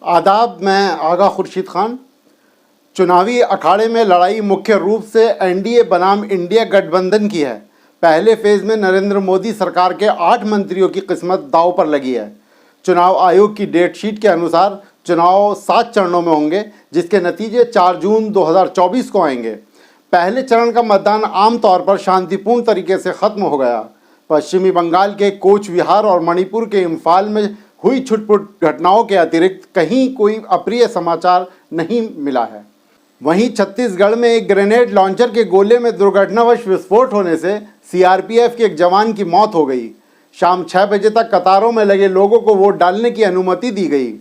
आदाब, मैं आगा खुर्शीद खान। चुनावी अखाड़े में लड़ाई मुख्य रूप से एनडीए बनाम इंडिया गठबंधन की है। पहले फेज में नरेंद्र मोदी सरकार के 8 मंत्रियों की किस्मत दांव पर लगी है। चुनाव आयोग की डेट शीट के अनुसार चुनाव 7 चरणों में होंगे, जिसके नतीजे 4 जून 2024 को आएंगे। पहले चरण का मतदान आमतौर पर शांतिपूर्ण तरीके से खत्म हो गया। पश्चिमी बंगाल के कोच विहार और मणिपुर के इम्फाल में हुई छुटपुट घटनाओं के अतिरिक्त कहीं कोई अप्रिय समाचार नहीं मिला है। वहीं छत्तीसगढ़ में एक ग्रेनेड लॉन्चर के गोले में दुर्घटनावश विस्फोट होने से सीआरपीएफ के एक जवान की मौत हो गई। शाम 6 बजे तक कतारों में लगे लोगों को वोट डालने की अनुमति दी गई।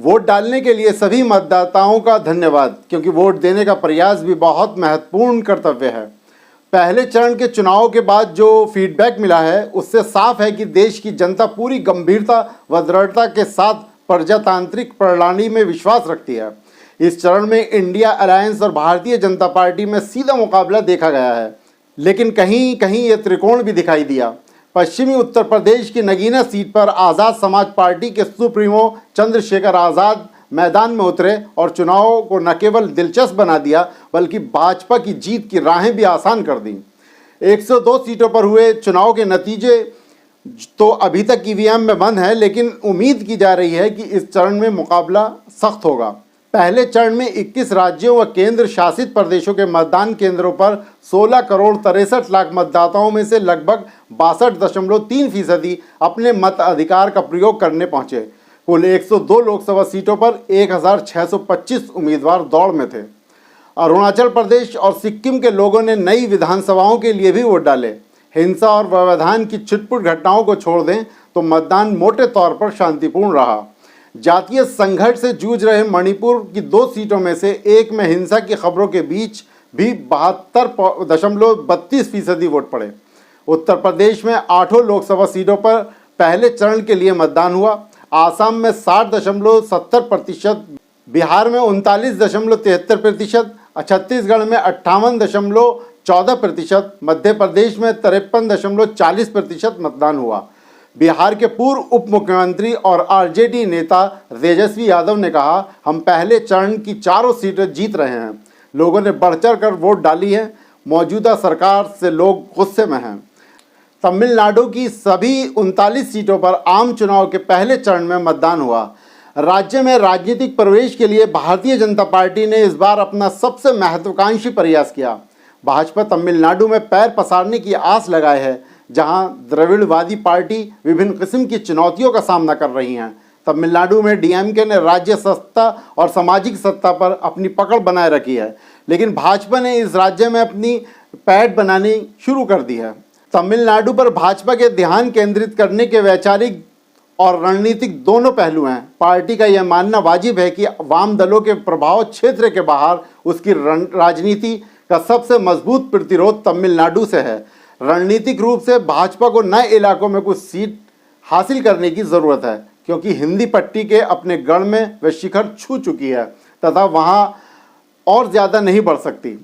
वोट डालने के लिए सभी मतदाताओं का धन्यवाद, क्योंकि वोट देने का प्रयास भी बहुत महत्वपूर्ण कर्तव्य है। पहले चरण के चुनाव के बाद जो फीडबैक मिला है, उससे साफ है कि देश की जनता पूरी गंभीरता व दृढ़ता के साथ प्रजातांत्रिक प्रणाली में विश्वास रखती है। इस चरण में इंडिया अलायंस और भारतीय जनता पार्टी में सीधा मुकाबला देखा गया है, लेकिन कहीं कहीं ये त्रिकोण भी दिखाई दिया। पश्चिमी उत्तर प्रदेश की नगीना सीट पर आज़ाद समाज पार्टी के सुप्रीमो चंद्रशेखर आज़ाद मैदान में उतरे और चुनाव को न केवल दिलचस्प बना दिया, बल्कि भाजपा की जीत की राहें भी आसान कर दी। 102 सीटों पर हुए चुनाव के नतीजे तो अभी तक ईवीएम में बंद हैं, लेकिन उम्मीद की जा रही है कि इस चरण में मुकाबला सख्त होगा। पहले चरण में 21 राज्यों व केंद्र शासित प्रदेशों के मतदान केंद्रों पर 16 करोड़ 63 लाख मतदाताओं में से लगभग 62.3% अपने मत अधिकार का प्रयोग करने पहुंचे। कुल 102 लोकसभा सीटों पर 1625 उम्मीदवार दौड़ में थे। अरुणाचल प्रदेश और सिक्किम के लोगों ने नई विधानसभाओं के लिए भी वोट डाले। हिंसा और व्यवधान की छिटपुट घटनाओं को छोड़ दें तो मतदान मोटे तौर पर शांतिपूर्ण रहा। जातीय संघर्ष से जूझ रहे मणिपुर की 2 सीटों में से एक में हिंसा की खबरों के बीच भी 72.32% वोट पड़े। उत्तर प्रदेश में 8 लोकसभा सीटों पर पहले चरण के लिए मतदान हुआ। आसाम में 60.70%, बिहार में 39.73%, छत्तीसगढ़ में 58.14%, मध्य प्रदेश में 53.40% मतदान हुआ। बिहार के पूर्व उप मुख्यमंत्री और आरजेडी नेता तेजस्वी यादव ने कहा, हम पहले चरण की 4 सीटें जीत रहे हैं। लोगों ने बढ़ चढ़ कर वोट डाली है। मौजूदा सरकार से लोग गुस्से में हैं। तमिलनाडु की सभी 39 सीटों पर आम चुनाव के पहले चरण में मतदान हुआ। राज्य में राजनीतिक प्रवेश के लिए भारतीय जनता पार्टी ने इस बार अपना सबसे महत्वाकांक्षी प्रयास किया। भाजपा तमिलनाडु में पैर पसारने की आस लगाए है, जहां द्रविड़वादी पार्टी विभिन्न किस्म की चुनौतियों का सामना कर रही हैं। तमिलनाडु में डीएमके ने राज्य सत्ता और सामाजिक सत्ता पर अपनी पकड़ बनाए रखी है, लेकिन भाजपा ने इस राज्य में अपनी पैठ बनानी शुरू कर दी है। तमिलनाडु पर भाजपा के ध्यान केंद्रित करने के वैचारिक और रणनीतिक दोनों पहलू हैं। पार्टी का यह मानना वाजिब है कि वाम दलों के प्रभाव क्षेत्र के बाहर उसकी राजनीति का सबसे मजबूत प्रतिरोध तमिलनाडु से है। रणनीतिक रूप से भाजपा को नए इलाकों में कुछ सीट हासिल करने की ज़रूरत है, क्योंकि हिंदी पट्टी के अपने गढ़ में वह शिखर छू चुकी है तथा वहां और ज़्यादा नहीं बढ़ सकती।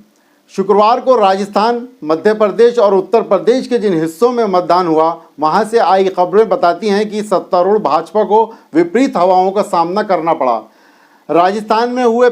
शुक्रवार को राजस्थान, मध्य प्रदेश और उत्तर प्रदेश के जिन हिस्सों में मतदान हुआ, वहां से आई खबरें बताती हैं कि सत्तारूढ़ भाजपा को विपरीत हवाओं का सामना करना पड़ा। राजस्थान में हुए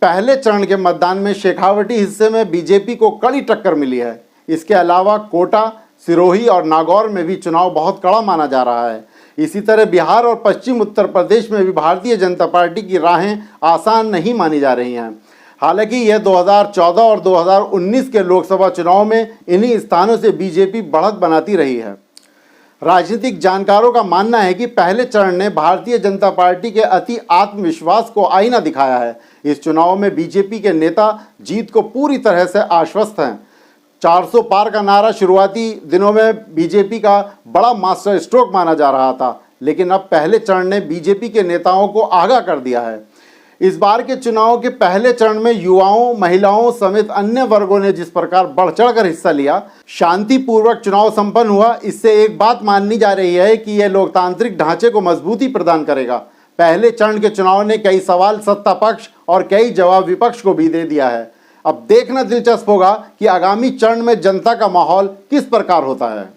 पहले चरण के मतदान में शेखावटी हिस्से में बीजेपी को कड़ी टक्कर मिली है। इसके अलावा कोटा, सिरोही और नागौर में भी चुनाव बहुत कड़ा माना जा रहा है। इसी तरह बिहार और पश्चिम उत्तर प्रदेश में भी भारतीय जनता पार्टी की राहें आसान नहीं मानी जा रही हैं। हालांकि यह 2014 और 2019 के लोकसभा चुनाव में इन्हीं स्थानों से बीजेपी बढ़त बनाती रही है। राजनीतिक जानकारों का मानना है कि पहले चरण ने भारतीय जनता पार्टी के अति आत्मविश्वास को आईना दिखाया है। इस चुनाव में बीजेपी के नेता जीत को पूरी तरह से आश्वस्त हैं। 400 पार का नारा शुरुआती दिनों में बीजेपी का बड़ा मास्टर स्ट्रोक माना जा रहा था, लेकिन अब पहले चरण ने बीजेपी के नेताओं को आगाह कर दिया है। इस बार के चुनाव के पहले चरण में युवाओं, महिलाओं समेत अन्य वर्गों ने जिस प्रकार बढ़ चढ़कर हिस्सा लिया, शांतिपूर्वक चुनाव संपन्न हुआ, इससे एक बात माननी जा रही है कि यह लोकतांत्रिक ढांचे को मजबूती प्रदान करेगा। पहले चरण के चुनाव ने कई सवाल सत्ता पक्ष और कई जवाब विपक्ष को भी दे दिया है। अब देखना दिलचस्प होगा कि आगामी चरण में जनता का माहौल किस प्रकार होता है।